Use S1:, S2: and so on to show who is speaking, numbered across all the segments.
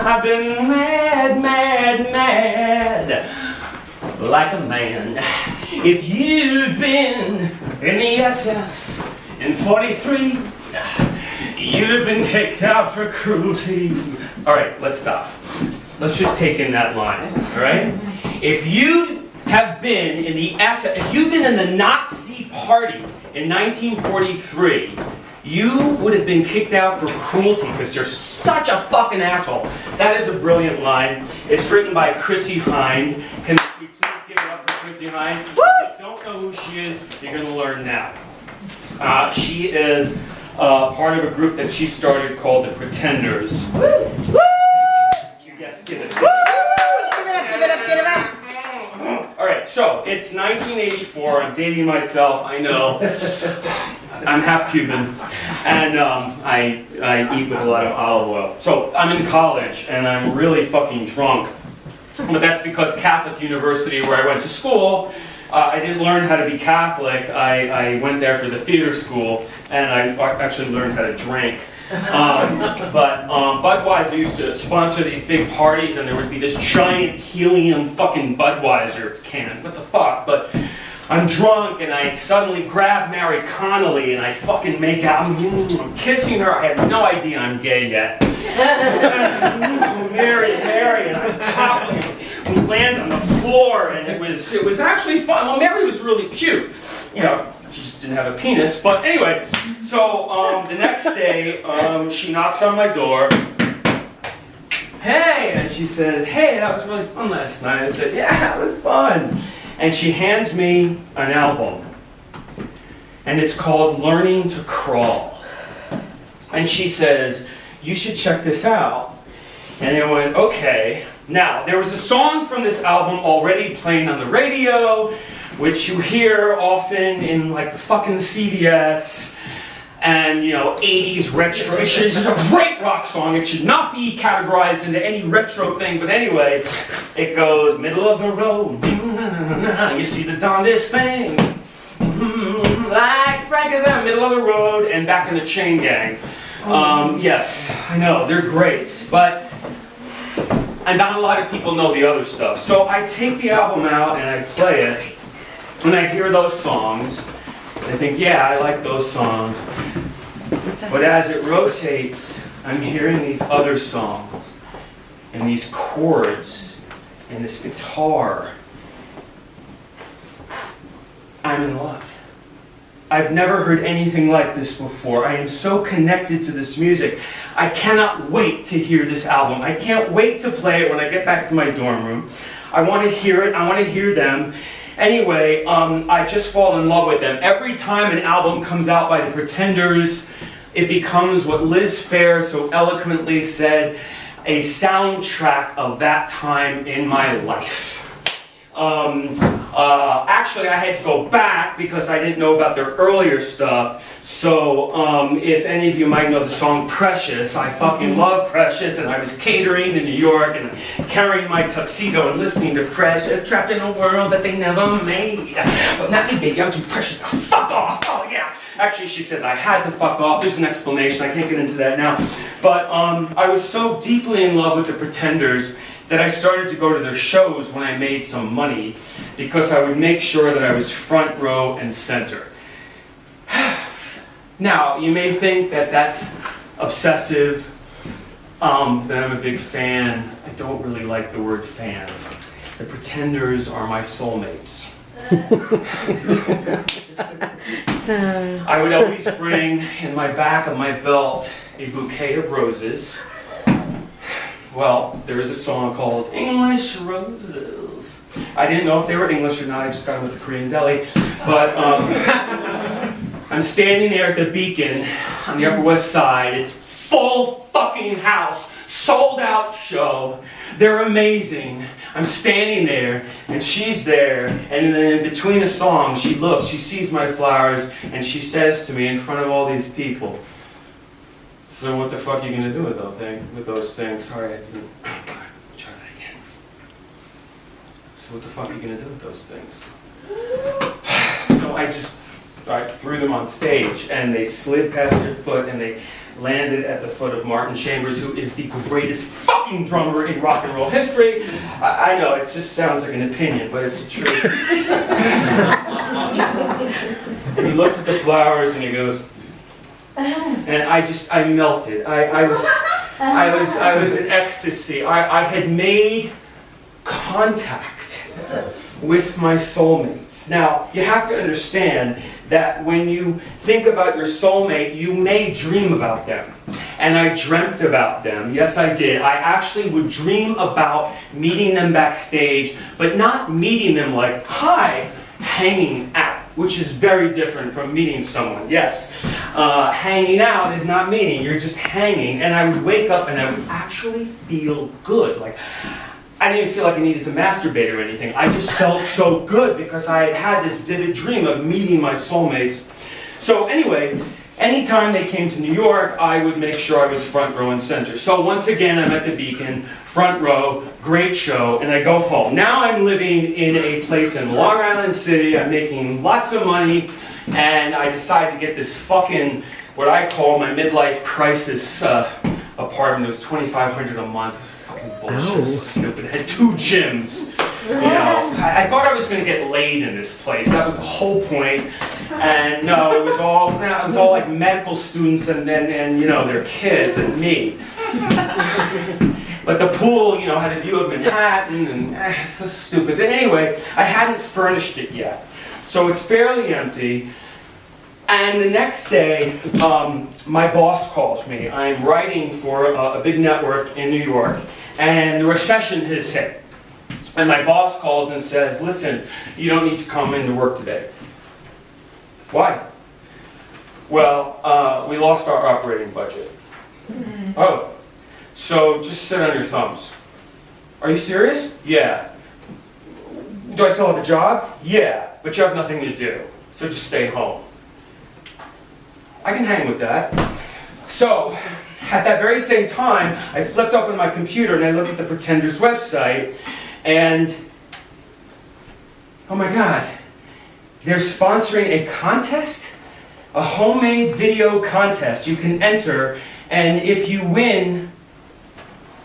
S1: I've been mad, mad, mad, like a man. If you'd been in the SS in 43, you'd have been kicked out for cruelty. All right, let's stop. Let's just take in that line, all right? If you'd have been in the SS, if you'd been in the Nazi Party in 1943, you would have been kicked out for cruelty because you're such a fucking asshole. That is a brilliant line. It's written by Chrissy Hind. Can we please give it up for Chrissy Hind? If you don't know who she is, you're going to learn now. She is part of a group that she started called the Pretenders.
S2: Woo! Woo!
S1: Yes, give it.
S2: Woo! Give it up, give it up, give it up.
S1: All right, so it's 1984. I'm dating myself, I know. I'm half Cuban, and I eat with a lot of olive oil. So I'm in college, and I'm really fucking drunk. But that's because Catholic University, where I went to school, I didn't learn how to be Catholic. I went there for the theater school, and I actually learned how to drink. But Budweiser used to sponsor these big parties, and there would be this giant helium fucking Budweiser can. What the fuck? But I'm drunk, and I suddenly grab Mary Connolly, and I fucking make out. I'm kissing her. I have no idea I'm gay yet. Mary, and I'm toppling. We land on the floor, and it was actually fun. Well, Mary was really cute. You know, she just didn't have a penis. But anyway, so the next day, she knocks on my door. Hey, and she says, hey, that was really fun last night. I said, yeah, it was fun. And she hands me an album, and it's called Learning to Crawl. And she says, you should check this out. And I went, okay. Now, there was a song from this album already playing on the radio, which you hear often in like the fucking CBS and, you know, 80s retro. It's just a great rock song. It should not be categorized into any retro thing, but anyway, it goes, middle of the road, you see the darndest thing, like Frank is in the middle of the road, and Back in the Chain Gang. Yes, I know, they're great, but and not a lot of people know the other stuff. So I take the album out and I play it, and I hear those songs, and I think, yeah, I like those songs. But as it rotates, I'm hearing these other songs, and these chords, and this guitar. I'm in love. I've never heard anything like this before. I am so connected to this music. I cannot wait to hear this album. I can't wait to play it when I get back to my dorm room. I want to hear it. I want to hear them. Anyway, I just fall in love with them. Every time an album comes out by the Pretenders, it becomes what Liz Phair so eloquently said, a soundtrack of that time in my life. Actually, I had to go back because I didn't know about their earlier stuff. So, if any of you might know the song Precious, I fucking love Precious, and I was catering in New York and carrying my tuxedo and listening to Precious, trapped in a world that they never made. But not me, baby, I'm too precious. Now fuck off. Oh, yeah. Actually, she says I had to fuck off. There's an explanation. I can't get into that now. But I was so deeply in love with the Pretenders that I started to go to their shows when I made some money, because I would make sure that I was front row and center. Now, you may think that that's obsessive, that I'm a big fan. I don't really like the word fan. The Pretenders are my soulmates. I would always bring in my back of my belt a bouquet of roses. Well, there is a song called English Roses. I didn't know if they were English or not. I just got them with the Korean deli. But I'm standing there at the Beacon on the Upper West Side. It's full fucking house, sold out show. They're amazing. I'm standing there, and she's there, and then in between a song, she looks, she sees my flowers, and she says to me in front of all these people, so what the fuck are you going to do with those things? Sorry, I didn't. Try that again. So what the fuck are you going to do with those things? So I threw them on stage, and they slid past your foot, and they landed at the foot of Martin Chambers, who is the greatest fucking drummer in rock and roll history. I know, it just sounds like an opinion, but it's the truth. And he looks at the flowers and he goes, and I melted. I was in ecstasy. I had made contact with my soulmates. Now, you have to understand that when you think about your soulmate, you may dream about them. And I dreamt about them. Yes, I did. I actually would dream about meeting them backstage, but not meeting them like, hi, hanging out, which is very different from meeting someone. Yes, hanging out is not meeting, you're just hanging. And I would wake up and I would actually feel good. Like, I didn't feel like I needed to masturbate or anything. I just felt so good because I had had this vivid dream of meeting my soulmates. So anyway, anytime they came to New York, I would make sure I was front row and center. So once again, I'm at the Beacon, front row, great show, and I go home. Now I'm living in a place in Long Island City. I'm making lots of money, and I decide to get this fucking, what I call my midlife crisis apartment. It was $2,500 a month. Fucking bullshit, stupid. It had 2 gyms. You know, I thought I was going to get laid in this place. That was the whole point. And no, it was all like medical students and you know, their kids and me. But the pool, you know, had a view of Manhattan, and it's so stupid. But anyway, I hadn't furnished it yet, so it's fairly empty. And the next day, my boss calls me. I'm writing for a big network in New York, and the recession has hit. And my boss calls and says, listen, you don't need to come into work today. Why? Well, we lost our operating budget. Oh, so just sit on your thumbs. Are you serious? Yeah. Do I still have a job? Yeah, but you have nothing to do, so just stay home. I can hang with that. So, at that very same time, I flipped open my computer and I looked at the Pretenders website, and oh my God, they're sponsoring a contest? A homemade video contest. You can enter, and if you win,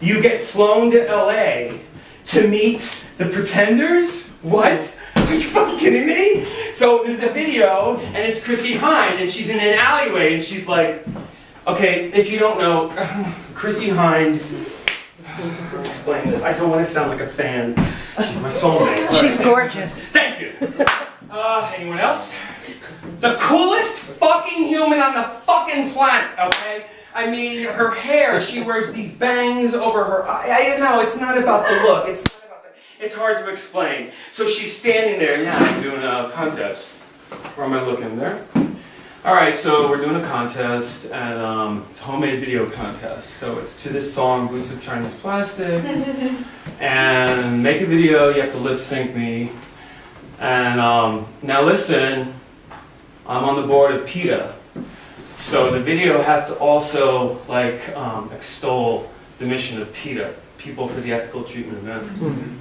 S1: you get flown to LA to meet the Pretenders? What? Are you fucking kidding me? So there's a video, and it's Chrissie Hynde, and she's in an alleyway, and she's like, okay, if you don't know, Chrissie Hynde, explain this. I don't want to sound like a fan. She's my soulmate.
S2: She's gorgeous.
S1: Thank you. Anyone else? The coolest fucking human on the fucking planet, okay? I mean, her hair, she wears these bangs over her eye. I don't know, it's not about the look. It's hard to explain. So she's standing there, yeah, I'm doing a contest. Where am I looking there? All right, so we're doing a contest, and it's a homemade video contest. So it's to this song, Boots of Chinese Plastic. And make a video, you have to lip sync me. And now listen, I'm on the board of PETA. So the video has to also like extol the mission of PETA, People for the Ethical Treatment of Men.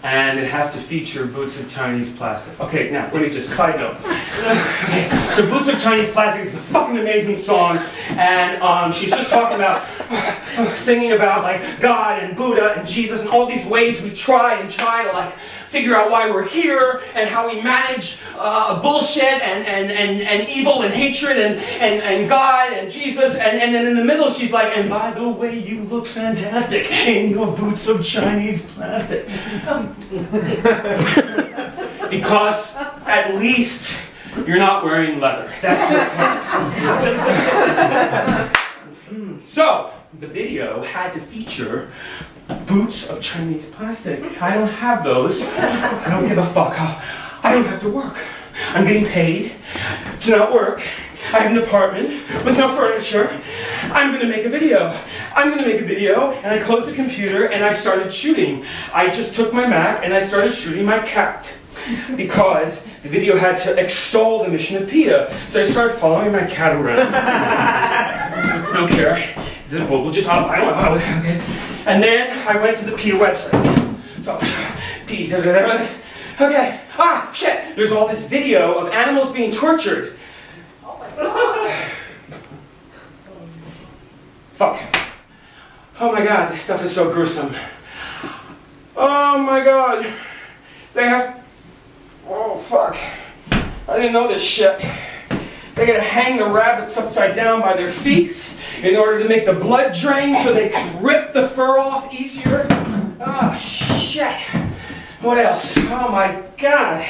S1: And it has to feature Boots of Chinese Plastic. Okay, now, let me just, side note. Okay, so Boots of Chinese Plastic is a fucking amazing song, and she's just talking about, singing about like God and Buddha and Jesus and all these ways we try to like figure out why we're here and how we manage bullshit and evil and hatred and God and Jesus, and then in the middle she's like, and by the way, you look fantastic in your boots of Chinese plastic. Because at least you're not wearing leather. That's the point. So the video had to feature boots of Chinese plastic. I don't have those. I don't give a fuck. I don't have to work. I'm getting paid to not work. I have an apartment with no furniture. I'm going to make a video. And I closed the computer and I started shooting. I just took my Mac and I started shooting my cat. Because the video had to extol the mission of PETA. So I started following my cat around. I don't care. We'll just, I don't know. Okay. And then I went to the PETA website. So, PETA, okay. Ah, shit. There's all this video of animals being tortured. Oh my God. Fuck. Oh my God, this stuff is so gruesome. Oh my God. They have, oh fuck. I didn't know this shit. They gotta hang the rabbits upside down by their feet in order to make the blood drain so they can rip the fur off easier. Oh shit. What else? Oh my God.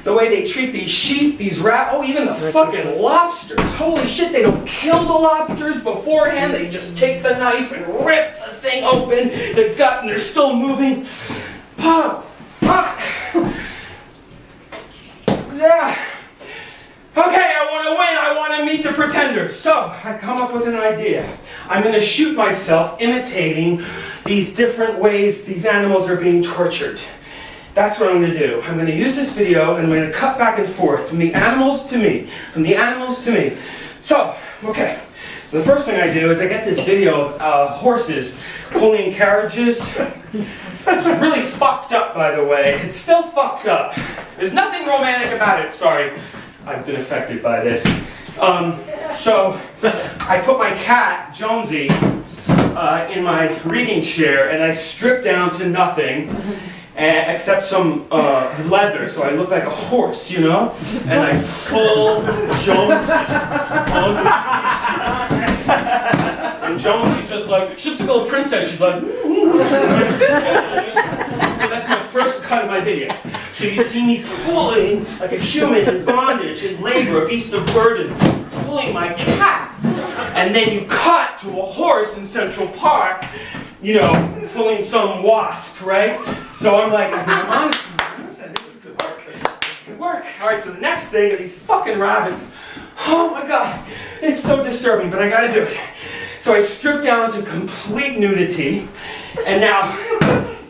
S1: The way they treat these sheep, these oh, even the fucking lobsters. Holy shit, they don't kill the lobsters beforehand. They just take the knife and rip the thing open, the gut, and they're still moving. Oh, fuck. Yeah. Okay, I want to win. I want to meet the pretenders. So, I come up with an idea. I'm going to shoot myself imitating these different ways these animals are being tortured. That's what I'm going to do. I'm going to use this video and I'm going to cut back and forth from the animals to me. From the animals to me. So, okay. So the first thing I do is I get this video of horses pulling carriages. It's really fucked up, by the way. It's still fucked up. There's nothing romantic about it. Sorry. I've been affected by this. So I put my cat, Jonesy, in my reading chair and I strip down to nothing. Except some leather, so I look like a horse, you know? And I pull Jonesy on and Jonesy's just like, she looks like a little princess, she's like, so that's my first cut of my video. So you see me pulling like a human in bondage, in labor, a beast of burden, pulling my cat. And then you cut to a horse in Central Park, you know, pulling some wasp, right? So I'm like, I'm honest, this could work. This could work. All right, so the next thing are these fucking rabbits. Oh my God, it's so disturbing, but I gotta do it. So I strip down to complete nudity, and now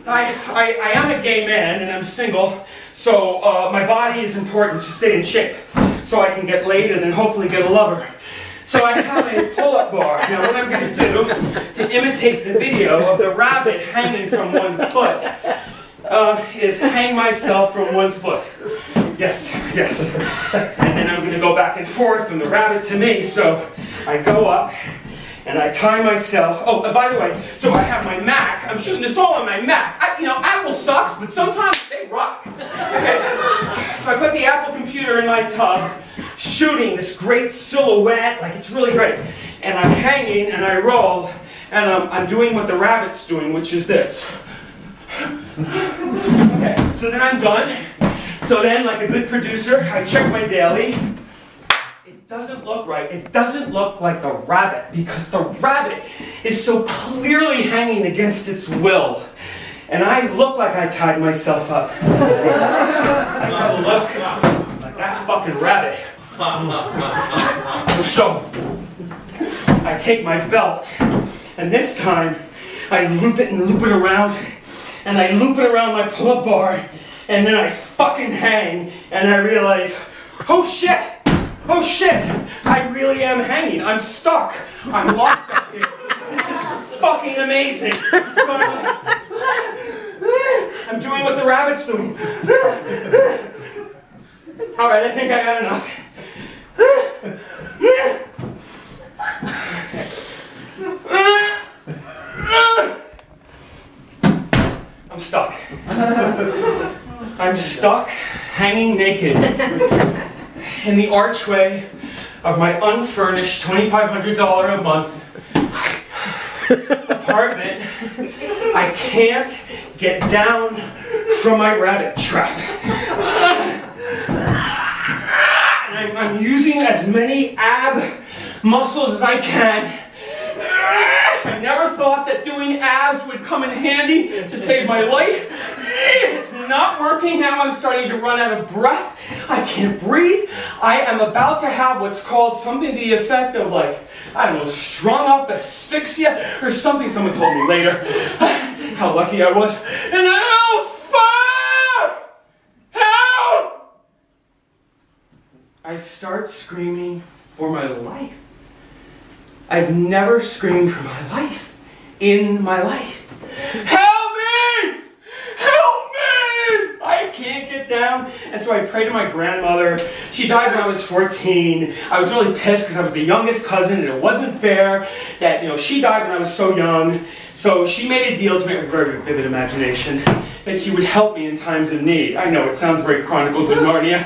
S1: I am a gay man and I'm single, so my body is important to stay in shape, so I can get laid and then hopefully get a lover. So I have a pull-up bar. Now what I'm going to do to imitate the video of the rabbit hanging from one foot is hang myself from one foot. Yes, yes. And then I'm going to go back and forth from the rabbit to me. So I go up and I tie myself. Oh, by the way, so I have my Mac. I'm shooting this all on my Mac. You know, Apple sucks, but sometimes they rock. Okay. So I put the Apple computer in my tub, shooting this great silhouette, like it's really great. And I'm hanging and I roll, and I'm doing what the rabbit's doing, which is this. Okay, so then I'm done. So then, like a good producer, I check my daily. It doesn't look right. It doesn't look like the rabbit, because the rabbit is so clearly hanging against its will. And I look like I tied myself up. I look like that fucking rabbit. So, I take my belt, and this time, I loop it and loop it around, and I loop it around my pull-up bar, and then I fucking hang, and I realize, oh shit, I really am hanging, I'm stuck, I'm locked up here, this is fucking amazing. So I'm doing what the rabbit's doing. Alright, I think I got enough. I'm stuck. I'm stuck, hanging naked in the archway of my unfurnished $2,500 a month apartment. I can't get down from my rabbit trap. And I'm using as many ab muscles as I can. I never thought that doing abs would come in handy to save my life. It's not working now. I'm starting to run out of breath. I can't breathe. I am about to have what's called something to the effect of, like, I don't know, strung up asphyxia or something. Someone told me later how lucky I was. And oh, fuck! Help! I start screaming for my life. I've never screamed for my life in my life. Help me! Help me! I can't get down. And so I prayed to my grandmother. She died when I was 14. I was really pissed because I was the youngest cousin and it wasn't fair that, she died when I was so young. So she made a deal to me with a very vivid imagination that she would help me in times of need. I know it sounds very Chronicles of Narnia,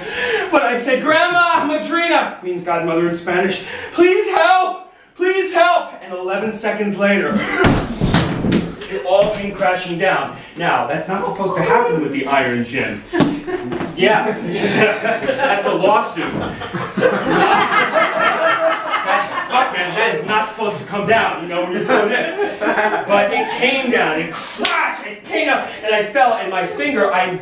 S1: but I said, Grandma, Madrina, means godmother in Spanish, please help, please help. And 11 seconds later, it all came crashing down. Now, that's not supposed to happen with the Iron Gin. Yeah, that's a lawsuit. Fuck man, that is not supposed to come down, when you're doing this. But it came down, it crashed, it came down, and I fell, and my finger, I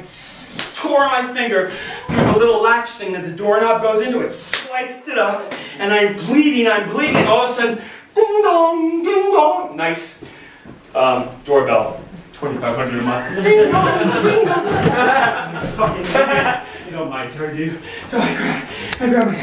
S1: tore my finger through the little latch thing that the doorknob goes into. It sliced it up, and I'm bleeding, and all of a sudden, ding dong, ding dong. Nice doorbell, $2,500 a month. Ding dong, ding dong. Fucking idiot. You don't mind, do you? So I grab my